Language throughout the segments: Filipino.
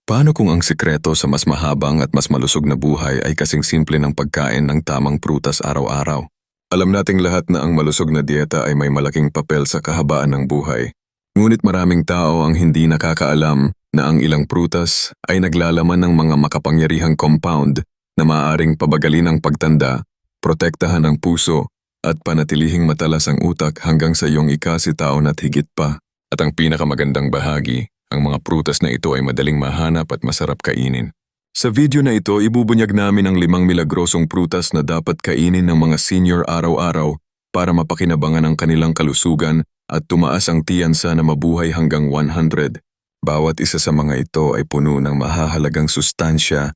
Paano kung ang sikreto sa mas mahabang at mas malusog na buhay ay kasing simple ng pagkain ng tamang prutas araw-araw? Alam nating lahat na ang malusog na dieta ay may malaking papel sa kahabaan ng buhay. Ngunit maraming tao ang hindi nakakaalam na ang ilang prutas ay naglalaman ng mga makapangyarihang compound na maaaring pabagalin ang pagtanda, protektahan ang puso, at panatilihing matalas ang utak hanggang sa iyong ikasitaon at higit pa. At ang pinakamagandang bahagi, ang mga prutas na ito ay madaling mahanap at masarap kainin. Sa video na ito, ibubunyag namin ang 5 milagrosong prutas na dapat kainin ng mga senior araw-araw para mapakinabangan ang kanilang kalusugan at tumaas ang tiyansa na mabuhay hanggang 100. Bawat isa sa mga ito ay puno ng mahahalagang sustansya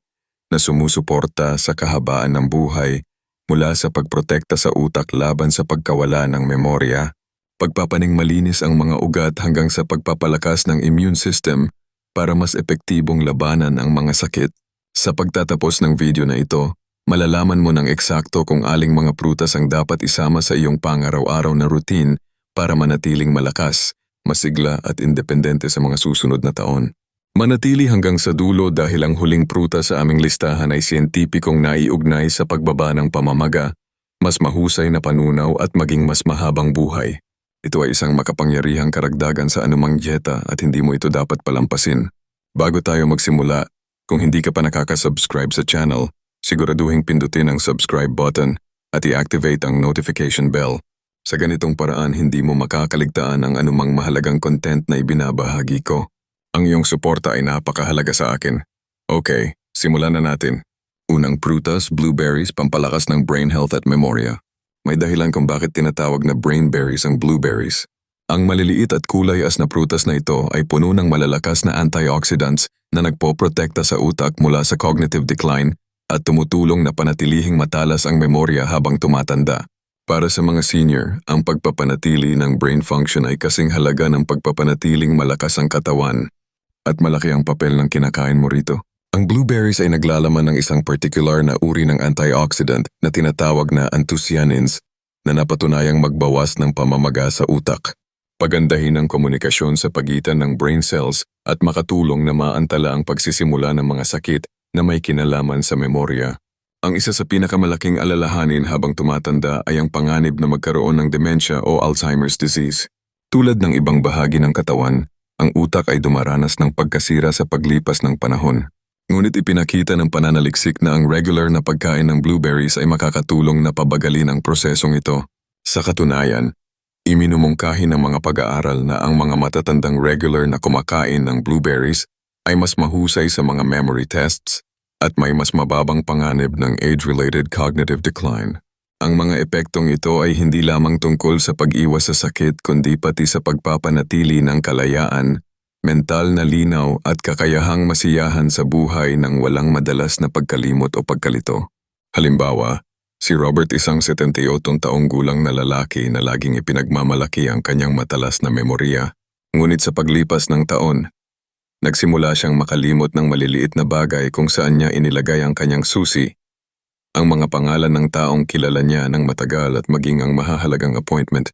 na sumusuporta sa kahabaan ng buhay mula sa pagprotekta sa utak laban sa pagkawala ng memorya, pagpapaning malinis ang mga ugat hanggang sa pagpapalakas ng immune system para mas epektibong labanan ang mga sakit. Sa pagtatapos ng video na ito, malalaman mo ng eksakto kung aling mga prutas ang dapat isama sa iyong pangaraw-araw na routine para manatiling malakas, masigla at independente sa mga susunod na taon. Manatili hanggang sa dulo dahil ang huling prutas sa aming listahan ay siyentipikong naiugnay sa pagbaba ng pamamaga, mas mahusay na panunaw at maging mas mahabang buhay. Ito ay isang makapangyarihang karagdagan sa anumang dieta at hindi mo ito dapat palampasin. Bago tayo magsimula, kung hindi ka pa nakaka-subscribe sa channel, siguraduhin pindutin ang subscribe button at i-activate ang notification bell. Sa ganitong paraan, hindi mo makakaligtaan ang anumang mahalagang content na ibinabahagi ko. Ang iyong suporta ay napakahalaga sa akin. Okay, simulan na natin. Unang prutas, blueberries, pampalakas ng brain health at memorya. May dahilan kung bakit tinatawag na brain berries ang blueberries. Ang maliliit at kulay-as na prutas na ito ay puno ng malalakas na antioxidants na nagpoprotekta sa utak mula sa cognitive decline at tumutulong na panatilihing matalas ang memorya habang tumatanda. Para sa mga senior, ang pagpapanatili ng brain function ay kasing halaga ng pagpapanatiling malakas ang katawan at malaki ang papel ng kinakain mo rito. Ang blueberries ay naglalaman ng isang particular na uri ng antioxidant na tinatawag na anthocyanins na napatunayang magbawas ng pamamaga sa utak, pagandahin ang komunikasyon sa pagitan ng brain cells at makatulong na maantala ang pagsisimula ng mga sakit na may kinalaman sa memorya. Ang isa sa pinakamalaking alalahanin habang tumatanda ay ang panganib na magkaroon ng dementia o Alzheimer's disease. Tulad ng ibang bahagi ng katawan, ang utak ay dumaranas ng pagkasira sa paglipas ng panahon. Ngunit ipinakita ng pananaliksik na ang regular na pagkain ng blueberries ay makakatulong na pabagalin ang prosesong ito. Sa katunayan, iminumungkahi ng mga pag-aaral na ang mga matatandang regular na kumakain ng blueberries ay mas mahusay sa mga memory tests at may mas mababang panganib ng age-related cognitive decline. Ang mga epektong ito ay hindi lamang tungkol sa pag-iwas sa sakit kundi pati sa pagpapanatili ng kalayaan, mental na linaw at kakayahang masiyahan sa buhay ng walang madalas na pagkalimot o pagkalito. Halimbawa, si Robert, isang 78 taong gulang na lalaki na laging ipinagmamalaki ang kanyang matalas na memorya. Ngunit sa paglipas ng taon, nagsimula siyang makalimot ng maliliit na bagay kung saan niya inilagay ang kanyang susi, ang mga pangalan ng taong kilala niya ng matagal at maging ang mahahalagang appointment.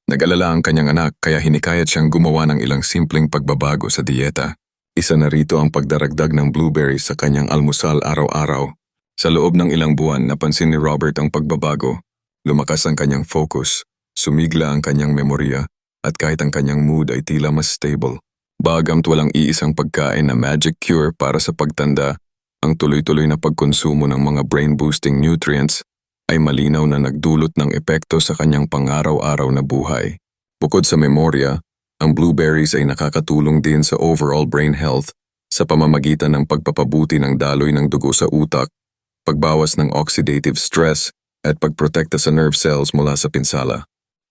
Nag-alala ang kanyang anak kaya hinikayat siyang gumawa ng ilang simpleng pagbabago sa dieta. Isa na rito ang pagdaragdag ng blueberries sa kanyang almusal araw-araw. Sa loob ng ilang buwan, napansin ni Robert ang pagbabago. Lumakas ang kanyang focus, sumigla ang kanyang memorya, at kahit ang kanyang mood ay tila mas stable. Bagamat walang iisang pagkain na magic cure para sa pagtanda, ang tuloy-tuloy na pagkonsumo ng mga brain-boosting nutrients ay malinaw na nagdulot ng epekto sa kanyang pang-araw-araw na buhay. Bukod sa memorya, ang blueberries ay nakakatulong din sa overall brain health sa pamamagitan ng pagpapabuti ng daloy ng dugo sa utak, pagbawas ng oxidative stress, at pagprotekta sa nerve cells mula sa pinsala.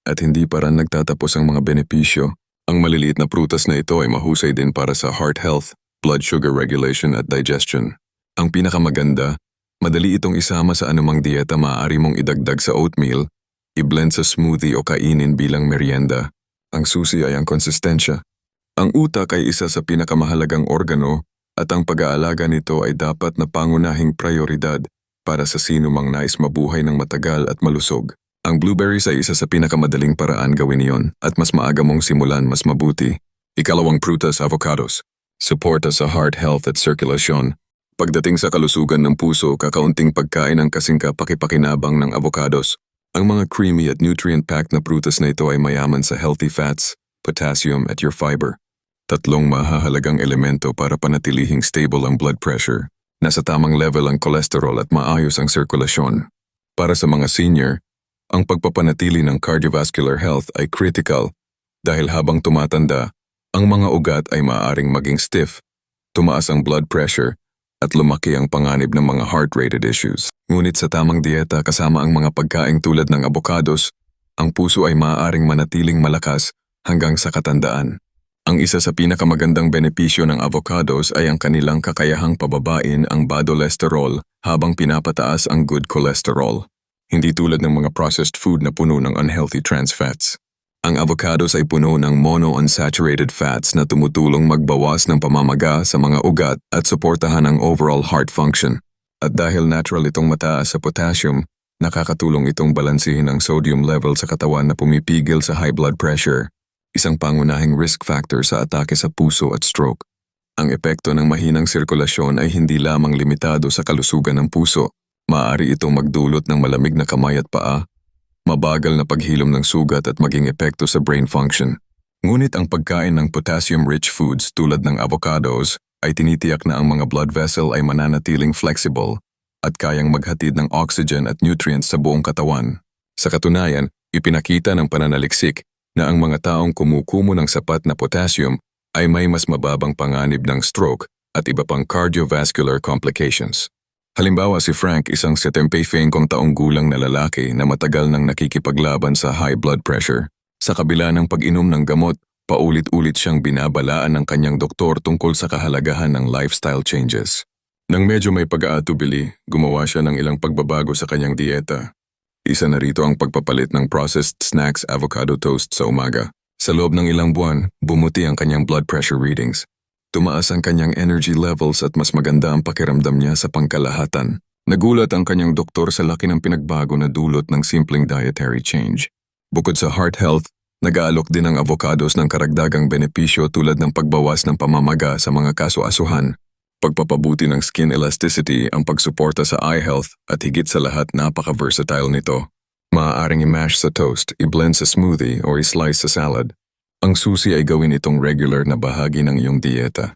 At hindi pa rin nagtatapos ang mga benepisyo, ang maliliit na prutas na ito ay mahusay din para sa heart health, blood sugar regulation at digestion. Ang pinakamaganda, madali itong isama sa anumang dieta. Maaari mong idagdag sa oatmeal, i-blend sa smoothie o kainin bilang merienda. Ang susi ay ang konsistensya. Ang utak ay isa sa pinakamahalagang organo at ang pag-aalaga nito ay dapat na pangunahing prioridad para sa sino mang nais mabuhay ng matagal at malusog. Ang blueberries ay isa sa pinakamadaling paraan gawin iyon at mas maaga mong simulan mas mabuti. Ikalawang prutas, avocados. suporta sa heart health at sirkulasyon. Pagdating sa kalusugan ng puso, kakaunting pagkain ang kasing kapakipakinabang ng avocados. Ang mga creamy at nutrient-packed na prutas na ito ay mayaman sa healthy fats, potassium at your fiber. Tatlong mahahalagang elemento para panatilihing stable ang blood pressure. Nasa tamang level ang cholesterol at maayos ang sirkulasyon. Para sa mga senior, ang pagpapanatili ng cardiovascular health ay critical dahil habang tumatanda, ang mga ugat ay maaaring maging stiff, tumaas ang blood pressure, at lumaki ang panganib ng mga heart-related issues. Ngunit sa tamang dieta kasama ang mga pagkain tulad ng avocados, ang puso ay maaaring manatiling malakas hanggang sa katandaan. Ang isa sa pinakamagandang benepisyo ng avocados ay ang kanilang kakayahang pababain ang bad cholesterol habang pinapataas ang good cholesterol. Hindi tulad ng mga processed food na puno ng unhealthy trans fats. Ang avocados ay puno ng monounsaturated fats na tumutulong magbawas ng pamamaga sa mga ugat at suportahan ang overall heart function. At dahil natural itong mataas sa potassium, nakakatulong itong balansihin ang sodium level sa katawan na pumipigil sa high blood pressure, isang pangunahing risk factor sa atake sa puso at stroke. Ang epekto ng mahinang sirkulasyon ay hindi lamang limitado sa kalusugan ng puso. Maaari itong magdulot ng malamig na kamay at paa, mabagal na paghilom ng sugat at maging epekto sa brain function. Ngunit ang pagkain ng potassium-rich foods tulad ng avocados ay tinitiyak na ang mga blood vessel ay mananatiling flexible at kayang maghatid ng oxygen at nutrients sa buong katawan. Sa katunayan, ipinakita ng pananaliksik na ang mga taong kumukumo ng sapat na potassium ay may mas mababang panganib ng stroke at iba pang cardiovascular complications. Halimbawa si Frank, isang 75 taong gulang na lalaki na matagal nang nakikipaglaban sa high blood pressure. Sa kabila ng pag-inom ng gamot, paulit-ulit siyang binabalaan ng kanyang doktor tungkol sa kahalagahan ng lifestyle changes. Nang medyo may pag-aatubili, gumawa siya ng ilang pagbabago sa kanyang dieta. Isa na rito ang pagpapalit ng processed snacks avocado toast sa umaga. Sa loob ng ilang buwan, bumuti ang kanyang blood pressure readings. Tumaas ang kanyang energy levels at mas maganda ang pakiramdam niya sa pangkalahatan. Nagulat ang kanyang doktor sa laki ng pinagbago na dulot ng simpleng dietary change. Bukod sa heart health, nag-aalok din ang avocados ng karagdagang benepisyo tulad ng pagbawas ng pamamaga sa mga kaso-asuhan, pagpapabuti ng skin elasticity, ang pagsuporta sa eye health at higit sa lahat napaka-versatile nito. Maaaring i-mash sa toast, i-blend sa smoothie o i-slice sa salad. Ang susi ay gawin itong regular na bahagi ng iyong dieta.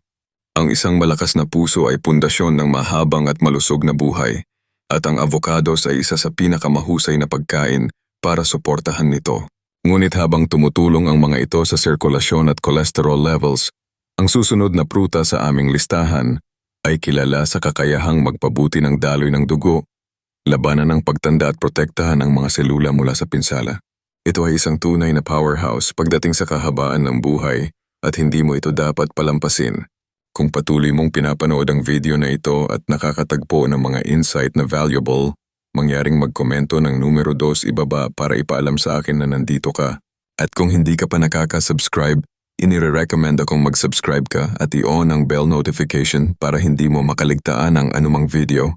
Ang isang malakas na puso ay pundasyon ng mahabang at malusog na buhay, at ang avocados ay isa sa pinakamahusay na pagkain para suportahan nito. Ngunit habang tumutulong ang mga ito sa sirkulasyon at cholesterol levels, ang susunod na prutas sa aming listahan ay kilala sa kakayahang magpabuti ng daloy ng dugo, labanan ng pagtanda at protektahan ang mga selula mula sa pinsala. Ito ay isang tunay na powerhouse pagdating sa kahabaan ng buhay at hindi mo ito dapat palampasin. Kung patuloy mong pinapanood ang video na ito at nakakatagpo ng mga insight na valuable, mangyaring magkomento ng numero 2 ibaba para ipaalam sa akin na nandito ka. At kung hindi ka pa nakaka-subscribe, inire-recommend akong mag-subscribe ka at i-on ang bell notification para hindi mo makaligtaan ang anumang video.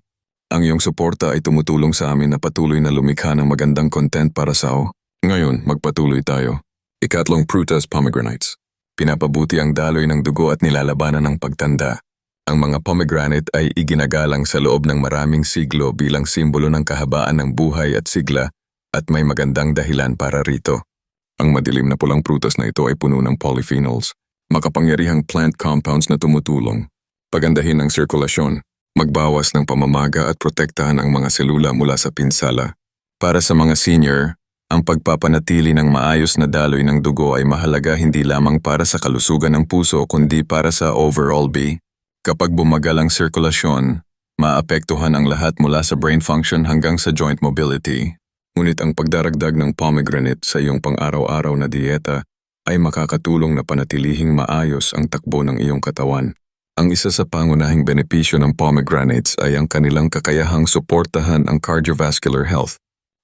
Ang iyong suporta ay tumutulong sa amin na patuloy na lumikha ng magandang content para sa iyo. Ngayon, magpatuloy tayo. Ikatlong prutas, pomegranates. Pinapabuti ang daloy ng dugo at nilalabanan ng pagtanda. Ang mga pomegranate ay iginagalang sa loob ng maraming siglo bilang simbolo ng kahabaan ng buhay at sigla at may magandang dahilan para rito. Ang madilim na pulang prutas na ito ay puno ng polyphenols, makapangyarihang plant compounds na tumutulong, pagandahin ang sirkulasyon, magbawas ng pamamaga at protektahan ang mga selula mula sa pinsala. Para sa mga senior, ang pagpapanatili ng maayos na daloy ng dugo ay mahalaga hindi lamang para sa kalusugan ng puso kundi para sa overall B. Kapag bumagal ang sirkulasyon, maapektuhan ang lahat mula sa brain function hanggang sa joint mobility. Ngunit ang pagdaragdag ng pomegranate sa iyong pang-araw-araw na dieta ay makakatulong na panatilihing maayos ang takbo ng iyong katawan. Ang isa sa pangunahing benepisyo ng pomegranates ay ang kanilang kakayahang suportahan ang cardiovascular health.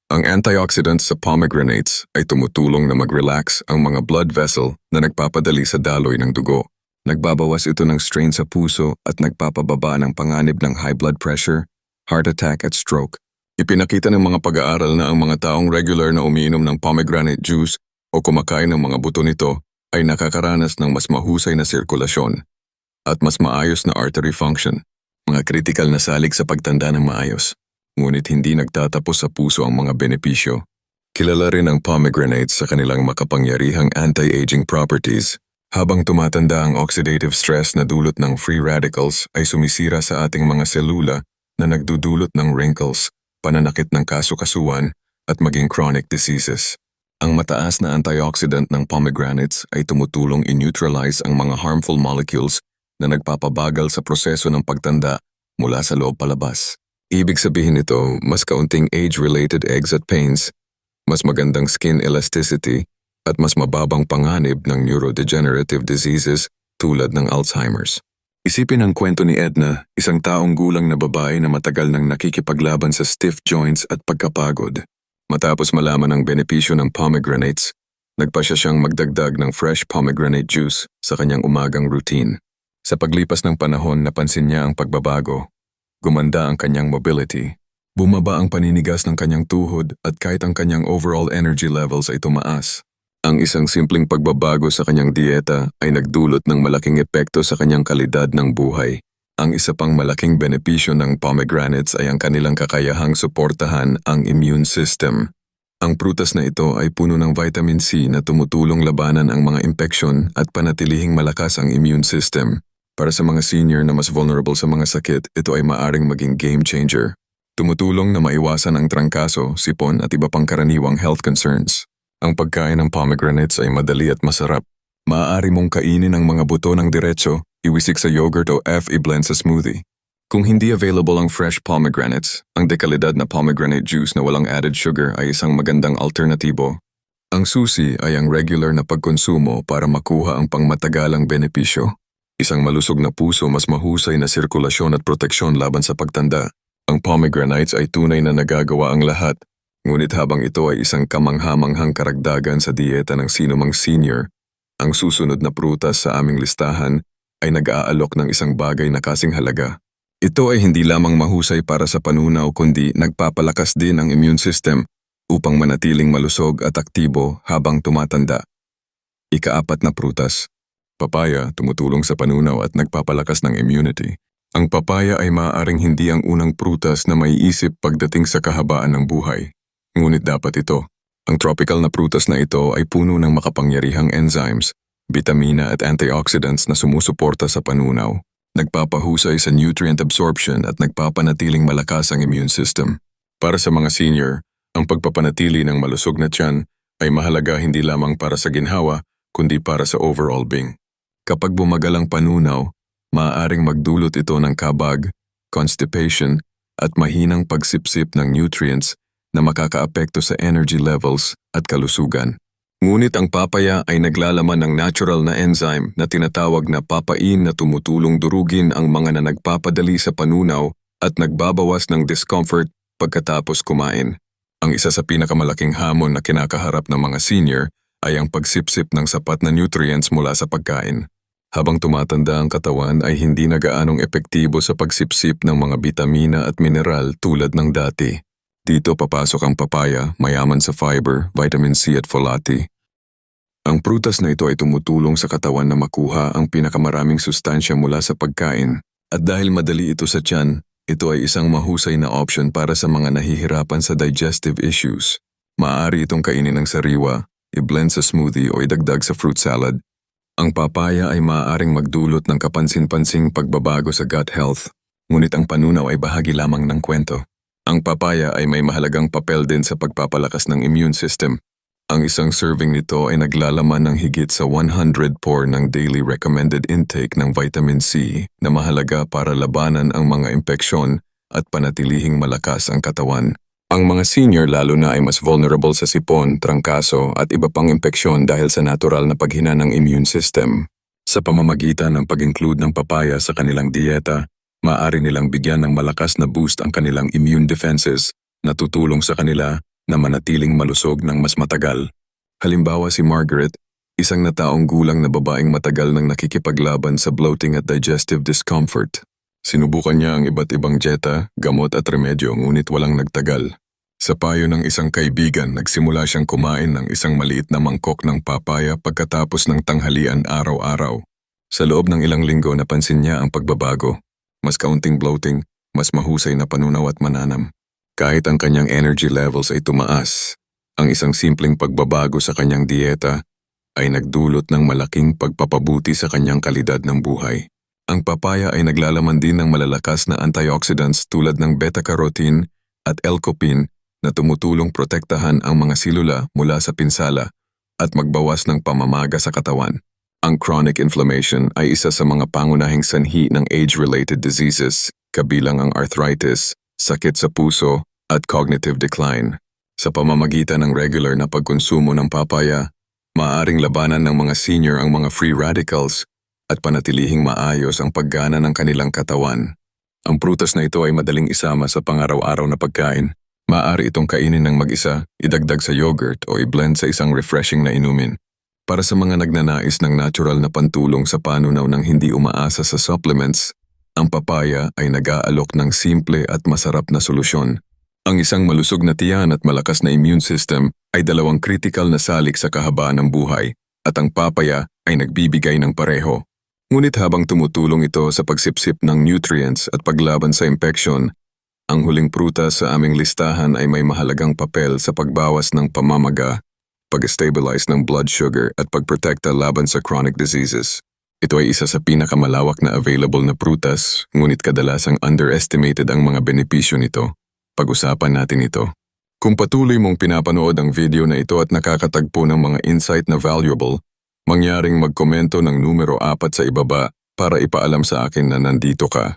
Ang antioxidants sa pomegranates ay tumutulong na mag-relax ang mga blood vessel na nagpapadali sa daloy ng dugo. Nagbabawas ito ng strain sa puso at nagpapababa ng panganib ng high blood pressure, heart attack at stroke. Ipinakita ng mga pag-aaral na ang mga taong regular na umiinom ng pomegranate juice o kumakain ng mga buto nito ay nakakaranas ng mas mahusay na sirkulasyon. at mas maayos na artery function. Mga critical na salik sa pagtanda ng maayos. Ngunit hindi nagtatapos sa puso ang mga benepisyo. Kilala rin ang pomegranates sa kanilang makapangyarihang anti-aging properties. Habang tumatanda ang oxidative stress na dulot ng free radicals ay sumisira sa ating mga selula na nagdudulot ng wrinkles, pananakit ng kasukasuan at maging chronic diseases. Ang mataas na antioxidant ng pomegranates ay tumutulong i-neutralize ang mga harmful molecules na nagpapabagal sa proseso ng pagtanda mula sa loob palabas. Ibig sabihin nito, mas kaunting age-related aches at pains, mas magandang skin elasticity, at mas mababang panganib ng neurodegenerative diseases tulad ng Alzheimer's. Isipin ang kwento ni Edna, isang taong gulang na babae na matagal nang nakikipaglaban sa stiff joints at pagkapagod. Matapos malaman ang benepisyo ng pomegranates, nagpasya siyang magdagdag ng fresh pomegranate juice sa kanyang umagang routine. Sa paglipas ng panahon, napansin niya ang pagbabago. Gumanda ang kanyang mobility. Bumaba ang paninigas ng kanyang tuhod at kahit ang kanyang overall energy levels ay tumaas. Ang isang simpleng pagbabago sa kanyang dieta ay nagdulot ng malaking epekto sa kanyang kalidad ng buhay. Ang isa pang malaking benepisyo ng pomegranates ay ang kanilang kakayahang suportahan ang immune system. Ang prutas na ito ay puno ng vitamin C na tumutulong labanan ang mga impeksyon at panatilihing malakas ang immune system. Para sa mga senior na mas vulnerable sa mga sakit, ito ay maaring maging game changer. Tumutulong na maiwasan ang trangkaso, sipon at iba pang karaniwang health concerns. Ang pagkain ng pomegranates ay madali at masarap. Maaari mong kainin ang mga buto ng diretso, iwisik sa yogurt o i-blend sa smoothie. Kung hindi available ang fresh pomegranates, ang dekalidad na pomegranate juice na walang added sugar ay isang magandang alternatibo. Ang susi ay ang regular na pagkonsumo para makuha ang pangmatagalang benepisyo. Isang malusog na puso, mas mahusay na sirkulasyon at proteksyon laban sa pagtanda. Ang pomegranates ay tunay na nagagawa ang lahat, ngunit habang ito ay isang kamanghamanghang karagdagan sa dieta ng sinumang senior, ang susunod na prutas sa aming listahan ay nag-aalok ng isang bagay na kasing halaga. Ito ay hindi lamang mahusay para sa panunaw kundi nagpapalakas din ang immune system upang manatiling malusog at aktibo habang tumatanda. Ika-4 na prutas. Papaya, tumutulong sa panunaw at nagpapalakas ng immunity. Ang papaya ay maaaring hindi ang unang prutas na maiisip pagdating sa kahabaan ng buhay. Ngunit dapat ito. Ang tropical na prutas na ito ay puno ng makapangyarihang enzymes, bitamina at antioxidants na sumusuporta sa panunaw. Nagpapahusay sa nutrient absorption at nagpapanatiling malakas ang immune system. Para sa mga senior, ang pagpapanatili ng malusog na tiyan ay mahalaga hindi lamang para sa ginhawa, kundi para sa overall being. Kapag bumagal ang panunaw, maaaring magdulot ito ng kabag, constipation, at mahinang pagsipsip ng nutrients na makakaapekto sa energy levels at kalusugan. Ngunit ang papaya ay naglalaman ng natural na enzyme na tinatawag na papain na tumutulong durugin ang mga na nagpapadali sa panunaw at nagbabawas ng discomfort pagkatapos kumain. Ang isa sa pinakamalaking hamon na kinakaharap ng mga senior ay ang pagsipsip ng sapat na nutrients mula sa pagkain. Habang tumatanda ang katawan ay hindi na gaanong epektibo sa pagsipsip ng mga bitamina at mineral tulad ng dati. Dito papasok ang papaya, mayaman sa fiber, vitamin C at folate. Ang prutas na ito ay tumutulong sa katawan na makuha ang pinakamaraming sustansya mula sa pagkain. At dahil madali ito sa tiyan, ito ay isang mahusay na option para sa mga nahihirapan sa digestive issues. Maaari itong kainin ng sariwa, i-blend sa smoothie o idagdag sa fruit salad. Ang papaya ay maaaring magdulot ng kapansin-pansing pagbabago sa gut health, ngunit ang panunaw ay bahagi lamang ng kwento. Ang papaya ay may mahalagang papel din sa pagpapalakas ng immune system. Ang isang serving nito ay naglalaman ng higit sa 100 por ng daily recommended intake ng vitamin C na mahalaga para labanan ang mga impeksyon at panatilihing malakas ang katawan. Ang mga senior lalo na ay mas vulnerable sa sipon, trangkaso at iba pang impeksyon dahil sa natural na paghina ng immune system. Sa pamamagitan ng pag-include ng papaya sa kanilang dieta, maaari nilang bigyan ng malakas na boost ang kanilang immune defenses na tutulong sa kanila na manatiling malusog ng mas matagal. Halimbawa si Margaret, isang nataong gulang na babaeng matagal nang nakikipaglaban sa bloating at digestive discomfort. Sinubukan niya ang iba't ibang dieta, gamot at remedyo ngunit walang nagtagal. Sa payo ng isang kaibigan, nagsimula siyang kumain ng isang maliit na mangkok ng papaya pagkatapos ng tanghalian araw-araw. Sa loob ng ilang linggo napansin niya ang pagbabago. Mas kaunting bloating, mas mahusay na panunaw at mananam. Kahit ang kanyang energy levels ay tumaas, ang isang simpleng pagbabago sa kanyang dieta ay nagdulot ng malaking pagpapabuti sa kanyang kalidad ng buhay. Ang papaya ay naglalaman din ng malalakas na antioxidants tulad ng beta-carotene at L-Lycopene na tumutulong protektahan ang mga silula mula sa pinsala at magbawas ng pamamaga sa katawan. Ang chronic inflammation ay isa sa mga pangunahing sanhi ng age-related diseases, kabilang ang arthritis, sakit sa puso, at cognitive decline. Sa pamamagitan ng regular na pagkonsumo ng papaya, maaaring labanan ng mga senior ang mga free radicals at panatilihing maayos ang paggana ng kanilang katawan. Ang prutas na ito ay madaling isama sa pang-araw-araw na pagkain. Maaari itong kainin ng mag-isa, idagdag sa yogurt o i-blend sa isang refreshing na inumin. Para sa mga nagnanais ng natural na pantulong sa panunaw ng hindi umaasa sa supplements, ang papaya ay nag-aalok ng simple at masarap na solusyon. Ang isang malusog na tiyan at malakas na immune system ay dalawang critical na salik sa kahabaan ng buhay, at ang papaya ay nagbibigay ng pareho. Ngunit habang tumutulong ito sa pagsipsip ng nutrients at paglaban sa infection, ang huling prutas sa aming listahan ay may mahalagang papel sa pagbawas ng pamamaga, pag-stabilize ng blood sugar at pagprotekta laban sa chronic diseases. Ito ay isa sa pinakamalawak na available na prutas, ngunit kadalasang underestimated ang mga benepisyo nito. Pag-usapan natin ito. Kung patuloy mong pinapanood ang video na ito at nakakatagpo ng mga insight na valuable, mangyaring magkomento ng numero 4 sa ibaba para ipaalam sa akin na nandito ka.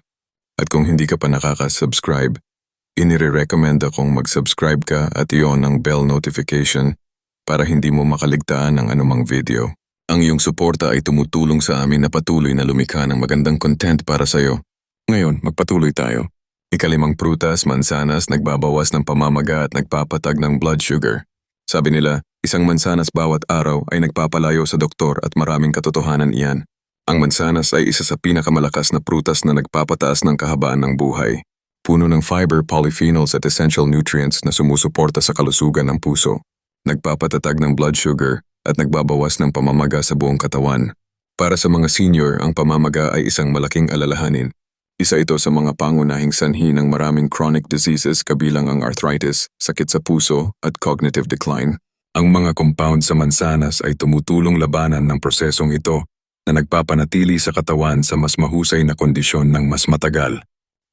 At kung hindi ka pa nakaka-subscribe, inire-recommend akong mag-subscribe ka at iyon ang bell notification para hindi mo makaligtaan ng anumang video. Ang iyong suporta ay tumutulong sa amin na patuloy na lumikha ng magandang content para sa iyo. Ngayon, magpatuloy tayo. Ikalimang prutas, mansanas, nagbabawas ng pamamaga at nagpapatag ng blood sugar. Sabi nila, isang mansanas bawat araw ay nagpapalayo sa doktor at maraming katotohanan iyan. Ang mansanas ay isa sa pinakamalakas na prutas na nagpapataas ng kahabaan ng buhay. Puno ng fiber, polyphenols at essential nutrients na sumusuporta sa kalusugan ng puso. Nagpapatatag ng blood sugar at nagbabawas ng pamamaga sa buong katawan. Para sa mga senior, ang pamamaga ay isang malaking alalahanin. Isa ito sa mga pangunahing sanhi ng maraming chronic diseases kabilang ang arthritis, sakit sa puso at cognitive decline. Ang mga compound sa mansanas ay tumutulong labanan ng prosesong ito na nagpapanatili sa katawan sa mas mahusay na kondisyon ng mas matagal.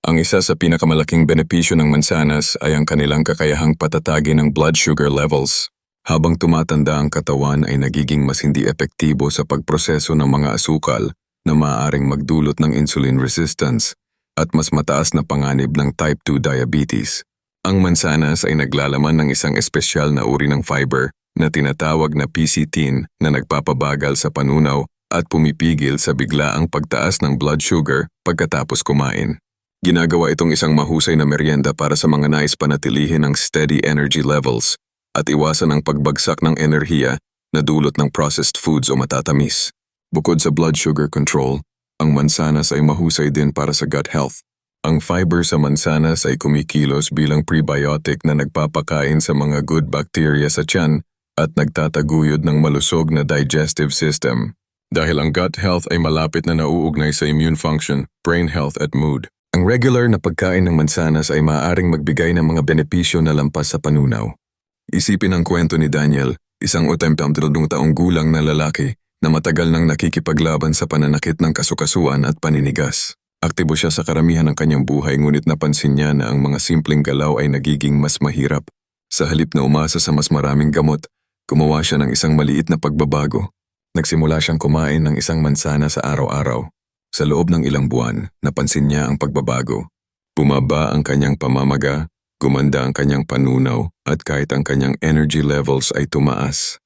Ang isa sa pinakamalaking benepisyo ng mansanas ay ang kanilang kakayahang patatagin ng blood sugar levels. Habang tumatanda ang katawan ay nagiging mas hindi epektibo sa pagproseso ng mga asukal na maaaring magdulot ng insulin resistance at mas mataas na panganib ng type 2 diabetes. Ang mansanas ay naglalaman ng isang espesyal na uri ng fiber na tinatawag na pCtine na nagpapabagal sa panunaw at pumipigil sa biglaang pagtaas ng blood sugar pagkatapos kumain. Ginagawa itong isang mahusay na merienda para sa mga nais panatilihin ang steady energy levels at iwasan ang pagbagsak ng enerhiya na dulot ng processed foods o matatamis. Bukod sa blood sugar control, ang mansanas ay mahusay din para sa gut health. Ang fiber sa mansanas ay kumikilos bilang prebiotic na nagpapakain sa mga good bacteria sa tiyan at nagtataguyod ng malusog na digestive system. Dahil ang gut health ay malapit na nauugnay sa immune function, brain health at mood. Ang regular na pagkain ng mansanas ay maaaring magbigay ng mga benepisyo na lampas sa panunaw. Isipin ang kwento ni Daniel, isang 82 taong gulang na lalaki na matagal nang nakikipaglaban sa pananakit ng kasukasuan at paninigas. Aktibo siya sa karamihan ng kanyang buhay ngunit napansin niya na ang mga simpleng galaw ay nagiging mas mahirap. Sa halip na umasa sa mas maraming gamot, gumawa siya ng isang maliit na pagbabago. Nagsimula siyang kumain ng isang mansana sa araw-araw. Sa loob ng ilang buwan, napansin niya ang pagbabago. Bumaba ang kanyang pamamaga, gumanda ang kanyang panunaw at kahit ang kanyang energy levels ay tumaas.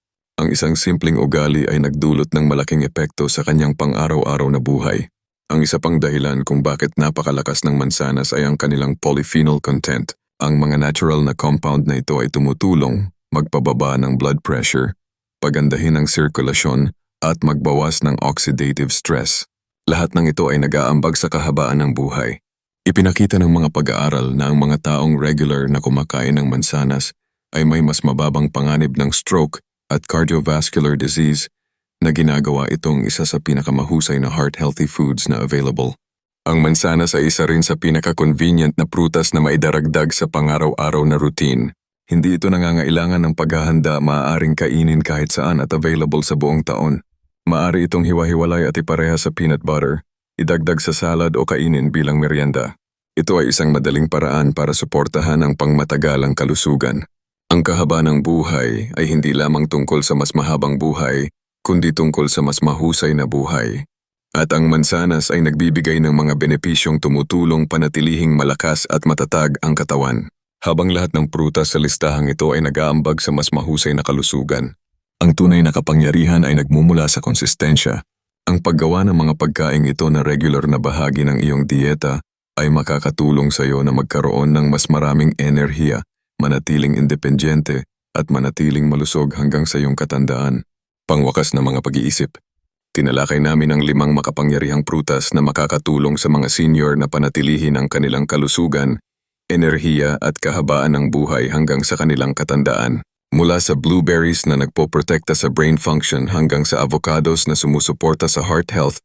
Ang isang simpleng ugali ay nagdulot ng malaking epekto sa kanyang pang-araw-araw na buhay. Ang isa pang dahilan kung bakit napakalakas ng mansanas ay ang kanilang polyphenol content. Ang mga natural na compound na ito ay tumutulong magpababa ng blood pressure, pagandahin ang sirkulasyon at magbawas ng oxidative stress. Lahat ng ito ay nag-aambag sa kahabaan ng buhay. Ipinakita ng mga pag-aaral na ang mga taong regular na kumakain ng mansanas ay may mas mababang panganib ng stroke at cardiovascular disease na ginagawa itong isa sa pinakamahusay na heart-healthy foods na available. Ang mansanas ay isa rin sa pinaka-convenient na prutas na maidaragdag sa pang-araw-araw na routine. Hindi ito nangangailangan ng paghahanda, maaaring kainin kahit saan at available sa buong taon. Maaari itong hiwa-hiwalay at ipareha sa peanut butter, idagdag sa salad o kainin bilang merienda. Ito ay isang madaling paraan para suportahan ang pangmatagalang kalusugan. Ang kahaba ng buhay ay hindi lamang tungkol sa mas mahabang buhay, kundi tungkol sa mas mahusay na buhay. At ang mansanas ay nagbibigay ng mga benepisyong tumutulong panatilihing malakas at matatag ang katawan. Habang lahat ng prutas sa listahang ito ay nag-aambag sa mas mahusay na kalusugan, ang tunay na kapangyarihan ay nagmumula sa konsistensya. Ang paggawa ng mga pagkaing ito na regular na bahagi ng iyong dieta ay makakatulong sa iyo na magkaroon ng mas maraming enerhiya, manatiling independyente at manatiling malusog hanggang sa iyong katandaan. Pangwakas na mga pag-iisip. Tinalakay namin ang 5 makapangyarihang prutas na makakatulong sa mga senior na panatilihin ang kanilang kalusugan, enerhiya at kahabaan ng buhay hanggang sa kanilang katandaan. Mula sa blueberries na nagpoprotekta sa brain function hanggang sa avocados na sumusuporta sa heart health,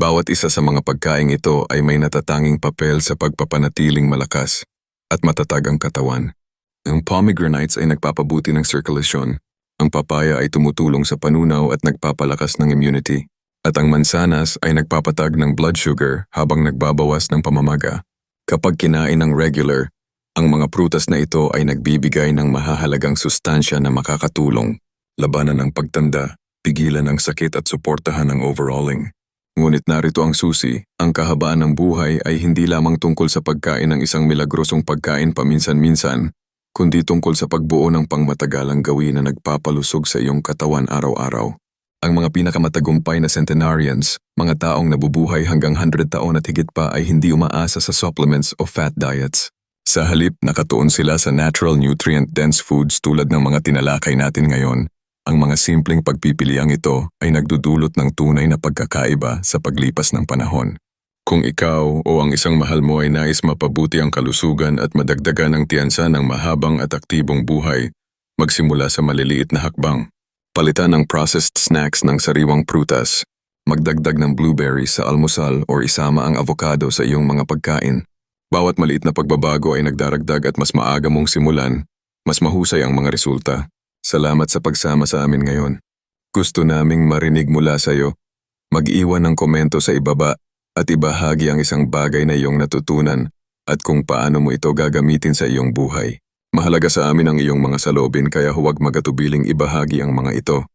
bawat isa sa mga pagkaing ito ay may natatanging papel sa pagpapanatiling malakas at matatag ang katawan. Ang pomegranates ay nagpapabuti ng sirkulasyon. Ang papaya ay tumutulong sa panunaw at nagpapalakas ng immunity. At ang mansanas ay nagpapatag ng blood sugar habang nagbabawas ng pamamaga. Kapag kinain ng regular, ang mga prutas na ito ay nagbibigay ng mahahalagang sustansya na makakatulong, labanan ng pagtanda, pigilan ang sakit at suportahan ang overalling. Ngunit narito ang susi, ang kahabaan ng buhay ay hindi lamang tungkol sa pagkain ng isang milagrosong pagkain paminsan-minsan, kundi tungkol sa pagbuo ng pangmatagalang gawin na nagpapalusog sa iyong katawan araw-araw. Ang mga pinakamatagumpay na centenarians, mga taong nabubuhay hanggang 100 taon at higit pa ay hindi umaasa sa supplements o fat diets. Sa halip, nakatuon sila sa natural nutrient-dense foods tulad ng mga tinalakay natin ngayon. Ang mga simpleng pagpipiliang ito ay nagdudulot ng tunay na pagkakaiba sa paglipas ng panahon. Kung ikaw o ang isang mahal mo ay nais mapabuti ang kalusugan at madagdagan ang tiyansa ng mahabang at aktibong buhay, magsimula sa maliliit na hakbang. Palitan ang processed snacks ng sariwang prutas. Magdagdag ng blueberries sa almusal o isama ang avocado sa iyong mga pagkain. Bawat maliit na pagbabago ay nagdaragdag at mas maaga mong simulan, mas mahusay ang mga resulta. Salamat sa pagsama sa amin ngayon. Gusto naming marinig mula sa iyo. Mag-iwan ng komento sa ibaba at ibahagi ang isang bagay na iyong natutunan at kung paano mo ito gagamitin sa iyong buhay. Mahalaga sa amin ang iyong mga saloobin kaya huwag magatubiling ibahagi ang mga ito.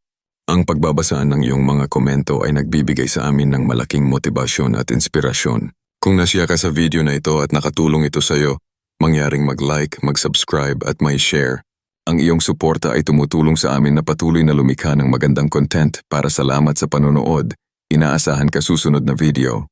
Ang pagbabasa ng iyong mga komento ay nagbibigay sa amin ng malaking motibasyon at inspirasyon. Kung nasya ka sa video na ito at nakatulong ito sa iyo, mangyaring mag-like, mag-subscribe at may share. Ang iyong suporta ay tumutulong sa amin na patuloy na lumikha ng magandang content para salamat sa panonood. Inaasahan ka susunod na video.